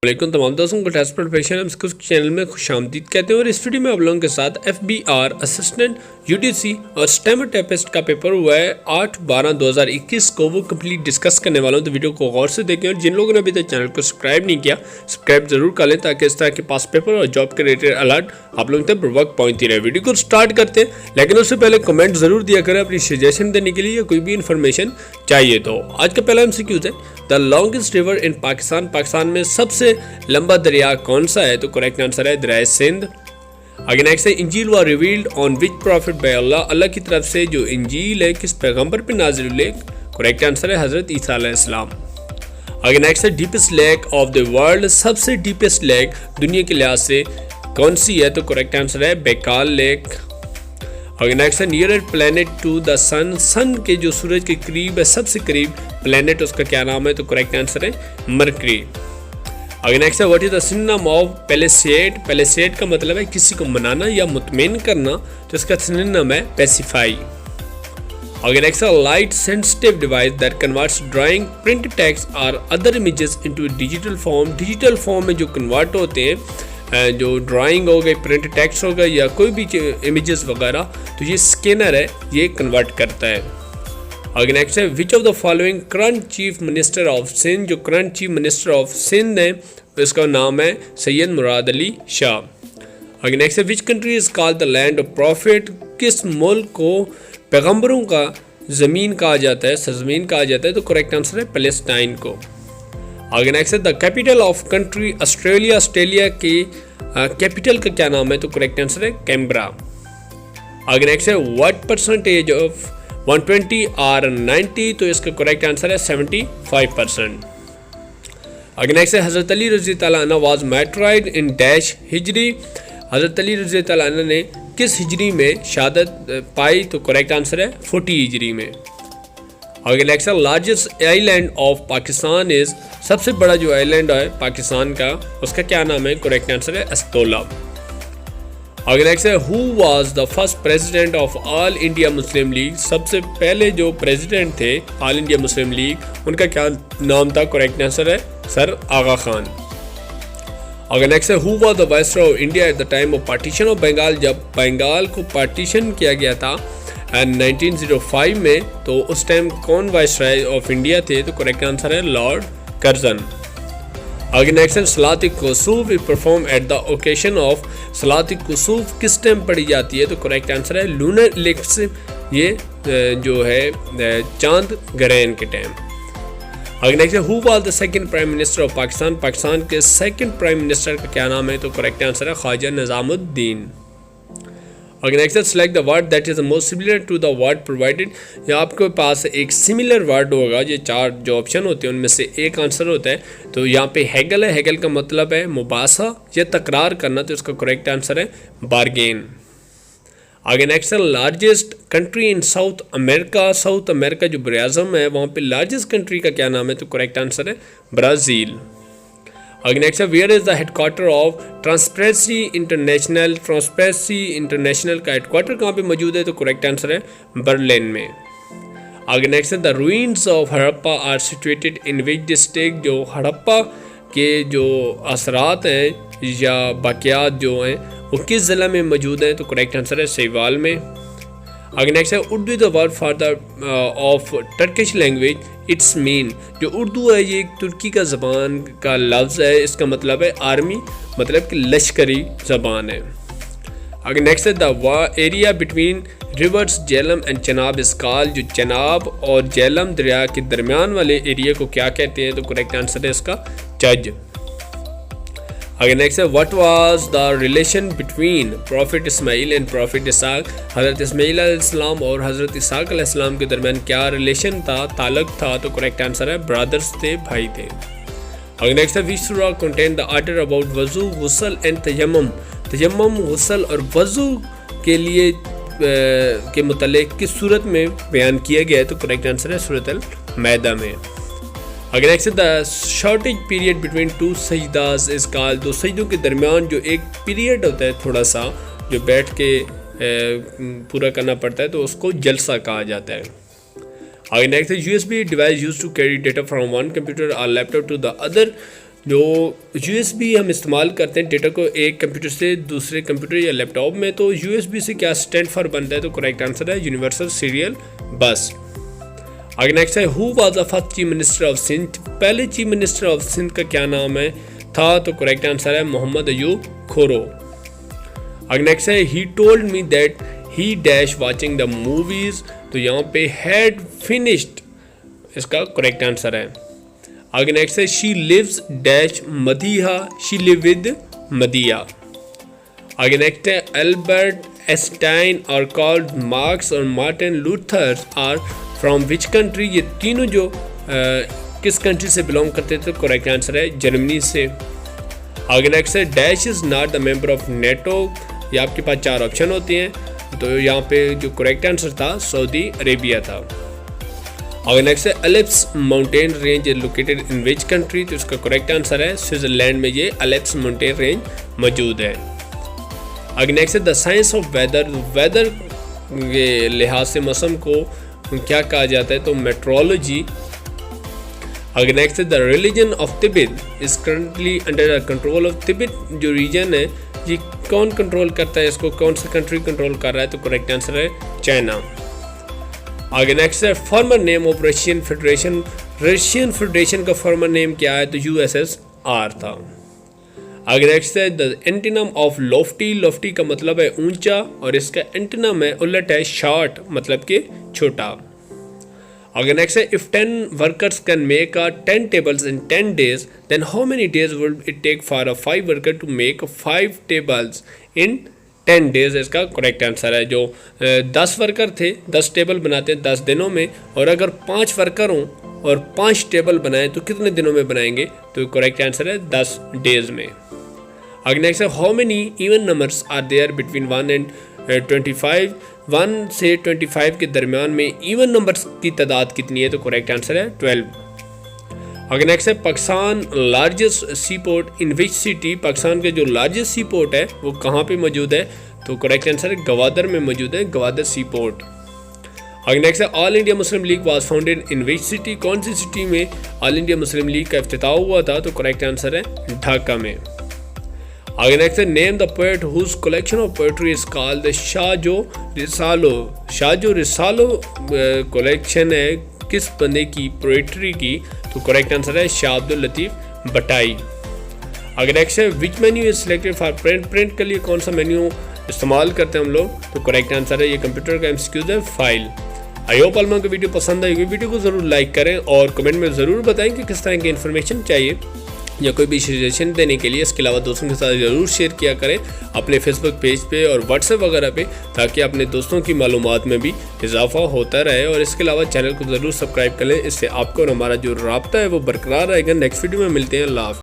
वालेकुम तमाम दोस्तों को टेस्ट प्रोफेशन हम इसको चैनल में खुशामदीद कहते हैं और इस वीडियो में आप लोगों के साथ FBR असिस्टेंट UTC और स्टेम टेपिस्ट का पेपर हुआ है 8/12/2021 को वो कंप्लीट डिस्कस करने वाला हूं। तो वीडियो को गौर से देखें और जिन लोगों ने अभी तक चैनल को सब्सक्राइब नहीं किया सब्सक्राइब जरूर कर लें ताकि इस तरह के पास पेपर और जॉब के रिलेटेड अलर्ट आप लोगों तक बर वक्त पहुंचती रहे। वीडियो को स्टार्ट करते हैं लेकिन उससे पहले कमेंट जरूर दिया करें अपनी सजेशन देने के लिए या कोई भी इन्फॉर्मेशन चाहिए। तो आज का पहला MCQ है the longest river in Pakistan में सबसे लंबा दरिया कौन सा है? तो करेक्ट आंसर है दरिया सिंध। आगे नेक्स्ट है इंजील व revealed on which prophet by अल्लाह, अल्लाह की तरफ से जो इंजील है किस पैगंबर पे नाजिल हुई? करेक्ट आंसर है हजरत ईसा अलैहिस्सलाम। आगे नेक्स्ट है deepest lake of the world, सबसे डीपेस्ट लेक दुनिया के लिहाज से कौन सी है? तो करेक्ट आंसर है बैकाल लेक। आगे नेक्स्ट है नियर प्लेनेट टू द सन, सन के जो सूरज के करीब है सबसे करीब प्लेनेट उसका क्या नाम है? तो करेक्ट आंसर है मरकरी। आगे नेक्स्ट है what is the synonym of palisade, palisade का मतलब है किसी को मनाना या मुतमईन करना, तो इसका सिनोनिम है पैसिफाई। आगे नेक्स्ट है light sensitive device that converts drawing print text और other images into digital form, digital form में जो कन्वर्ट होते हैं जो ड्राइंग हो गई, प्रिंट टेक्स्ट हो गई या कोई भी इमेजेस वगैरह, तो ये स्कैनर है ये कन्वर्ट करता है। आगे नेक्स्ट है which of the following current chief minister of Sindh, जो current chief minister of Sindh है इसका नाम है सैयद मुराद अली शाह। आगे नेक्स्ट है which country is called the land of profit, किस मुल्क को पैगंबरों का ज़मीन कहा जाता है, सरजमीन कहा जाता है? तो करेक्ट आंसर है पैलेस्टाइन को। आगे नेक्स्ट है the capital of country Australia, Australia के कैपिटल का क्या नाम है? तो करेक्ट आंसर है कैम्बरा। आगे नेक्स्ट है व्हाट परसेंटेज ऑफ 120 और 90, तो इसका करेक्ट आंसर है 75%। आगे नेक्स्ट है हज़रत अली रज़ी तआला अन्हु वाज मैट्राइड इन डैश हिजरी, हज़रत अली रज़ी तआला अन्हु ने किस हिजरी में शहादत पाई? तो करेक्ट आंसर है 40 हिजरी में। आगे नेक्स्ट है largest island of Pakistan is, सबसे बड़ा जो आइलैंड है पाकिस्तान का उसका क्या नाम है? करेक्ट आंसर है अस्तोला। आगे नेक्स्ट है who was the first president of all India Muslim league, सबसे पहले जो प्रेसिडेंट थे ऑल इंडिया मुस्लिम लीग उनका क्या नाम था? करेक्ट आंसर है सर आगा खान। आगे नेक्स्ट है who was the viceroy of India at the time of partition of Bengal, जब बंगाल को पार्टीशन किया गया था 1905 में, तो उस टाइम कौन वाइसरॉय ऑफ इंडिया थे? तो करेक्ट आंसर है लॉर्ड कर्जन। आगे नेक्स्ट है सलात कुसूफ is perform at the occasion of, सलात कुसूफ किस टाइम पढ़ी जाती है? तो करेक्ट आंसर है लूनर इक्लिप्स, ये जो है चांद ग्रहण के टाइम। आगे नेक्स्ट है who was the second prime minister of Pakistan, Pakistan के सेकंड प्राइम मिनिस्टर का क्या नाम है? तो करेक्ट आंसर है ख्वाजा निजामुद्दीन। आगे नेक्स्ट है select the word that is the most similar to the word provided, या आपके पास एक सिमिलर वर्ड होगा, ये चार जो ऑप्शन होते हैं उनमें से एक आंसर होता है। तो यहाँ पे हैगल है, हैगल का मतलब है मुबासा या तकरार करना, तो इसका करेक्ट आंसर है बारगेन। आगे नेक्स्ट है largest country in south America, south America जो बरआज़म है वहाँ पे लार्जेस्ट कंट्री का क्या नाम है? तो करेक्ट आंसर है ब्राज़ील। आगे नेक्स्ट है where is the headquarter of transparency international, transparency international का हेडक्वार्टर कहाँ पे मौजूद है? तो करेक्ट आंसर है बर्लिन में। आगे नेक्स्ट है the ruins of Harappa are situated in which district, जो हड़प्पा के जो असरात हैं या बाकियात जो हैं वो किस ज़िला में मौजूद हैं? तो करेक्ट आंसर है सेवाल में। आगे नेक्स्ट है Urdu the word for the of Turkish language it's mean, जो उर्दू है ये एक तुर्की का ज़बान का लफ्ज़ है, इसका मतलब है आर्मी, मतलब कि लश्करी ज़बान है। आगे नेक्स्ट है the area between reverse Jhelum and Chenab इस कॉल्ड, जो चनाब और जेलम दरिया के दरमियान वाले एरिया को क्या कहते हैं? तो करेक्ट आंसर है इसका चज। आगे नेक्स्ट है what was the relation between prophet Ismail and prophet Isaac, हज़रत इस्माइल अलैहिस्सलाम और हज़रत इसाक अलैहिस्सलाम के दरमियान क्या रिलेशन था, ताल्लुक़ था? तो करेक्ट आंसर है ब्रदर्स थे, भाई थे। आगे नेक्स्ट है विच सूरा कंटेन द आर्डर अबाउट वज़ू गुस्ल एंड तयम्मुम, तयम्मुम गुस्ल और वज़ू के लिए के मुतालिक किस सूरत में बयान किया गया है? तो करेक्ट आंसर है सूरत अल मैदा में। आगे next the shortage period between two सजदास इस कॉल्ड, दो सजदों के दरमियान जो एक पीरियड होता है थोड़ा सा जो बैठ के पूरा करना पड़ता है तो उसको जलसा कहा जाता है। आगे नेक्स्ट है USB device use to carry data from one computer और लैपटॉप टू द अदर, जो USB हम इस्तेमाल करते हैं डेटा को एक कंप्यूटर से दूसरे कंप्यूटर या लैपटॉप में, तो USB से क्या स्टैंड फॉर बनता है? तो करेक्ट आंसर है यूनिवर्सल सीरियल बस। आगे नेक्स्ट है who was the first chief minister of Sindh? पहले चीफ मिनिस्टर ऑफ सिंध का क्या नाम है था? तो करेक्ट आंसर है मोहम्मद अयूब खोरो। आगे नेक्स्ट है he told me that he dash watching the movies, तो यहाँ पे हैड फिनिश्ड इसका करेक्ट आंसर है। आगे नेक्स्ट है she lives dash Madiha, she live with Madiha. आगे नेक्स्ट है अल्बर्ट आइंस्टाइन और कॉल्ड मार्क्स और Martin Luther are from which country? ये तीनों जो किस कंट्री से बिलोंग करते थे? तो करेक्ट आंसर है जर्मनी से। आगे नेक्स्ट है dash is not the member of NATO, ये आपके पास 4 ऑप्शन होते हैं, तो यहाँ पे जो करेक्ट आंसर था सऊदी अरेबिया था। आगे नेक्स्ट है Alps mountain range located in which country? तो इसका करेक्ट आंसर है स्विट्जरलैंड में ये एल्प्स माउंटेन रेंज मौजूद है। आगे नेक्स्ट है the science of weather, weather के लिहाज से मौसम को क्या कहा जाता है? तो मेट्रोलॉजी। आगे नेक्स्ट है the religion of Tibet is currently under the control of Tibet, जो रीजन है ये कौन कंट्रोल करता है इसको, कौन सा कंट्री कंट्रोल कर रहा है? तो करेक्ट आंसर है चाइना। आगे नेक्स्ट है farmer name of Russian federation, Russian federation का फॉर्मर नेम क्या है? तो USSR था। आगे नेक्स्ट है the antonym of Lofty, Lofty का मतलब है ऊंचा और इसका एंटीनम है उलट है शॉर्ट, मतलब कि छोटा। आगे नेक्स्ट है if 10 workers can make 10 tables in 10 days, then how many days would it take for a 5 worker to make 5 tables in 10 days? इसका करेक्ट आंसर है जो 10 वर्कर थे 10 टेबल बनाते हैं 10 दिनों में, और अगर 5 वर्कर हों और 5 टेबल बनाएं तो कितने दिनों में बनाएंगे? तो करेक्ट आंसर है 10 डेज में। आगे नेक्स्ट है how many even numbers are there between 1 and 25? 1 से 25 के दरमियान में इवन नंबर्स की तादाद कितनी है? तो करेक्ट आंसर है 12। आगे नेक्स्ट है Pakistan largest C port in which city? Pakistan के जो लार्जेस्ट सी पोर्ट है वो कहाँ पे मौजूद है? तो करेक्ट आंसर है गवादर में मौजूद है, गवादर सी पोर्ट। आगे नेक्स्ट है all India Muslim league was founded in which city? कौन सी सिटी में ऑल इंडिया मुस्लिम लीग का इफ्तिताह हुआ था? तो करेक्ट आंसर है ढाका में। आगे नेक्स्ट है name the poet whose collection of poetry is called the Shah Jo Risalo, Shah Jo Risalo collection है किस बंदे की पोएट्री की? तो करेक्ट आंसर है शाह अब्दुल लतीफ़ भटाई। आगे नेक्स्ट है विच menu is selected for print, print के लिए कौन सा मेन्यू इस्तेमाल करते हैं हम लोग? तो करेक्ट आंसर है ये कंप्यूटर का एमसीक्यूज है फाइल। आई होप अलमा को वीडियो पसंद आएगी, वीडियो को ज़रूर लाइक करें और कमेंट में ज़रूर बताएं कि किस तरह की इन्फॉर्मेशन चाहिए या कोई भी सजेशन देने के लिए। इसके अलावा दोस्तों के साथ ज़रूर शेयर किया करें अपने फेसबुक पेज पे और व्हाट्सएप वगैरह पे, ताकि अपने दोस्तों की मालूमात में भी इजाफा होता रहे। और इसके अलावा चैनल को ज़रूर सब्सक्राइब कर लें, इससे आपको और हमारा जो राब्ता है वो बरकरार रहेगा। नेक्स्ट वीडियो में मिलते हैं। अल्लाह हाफ़िज़।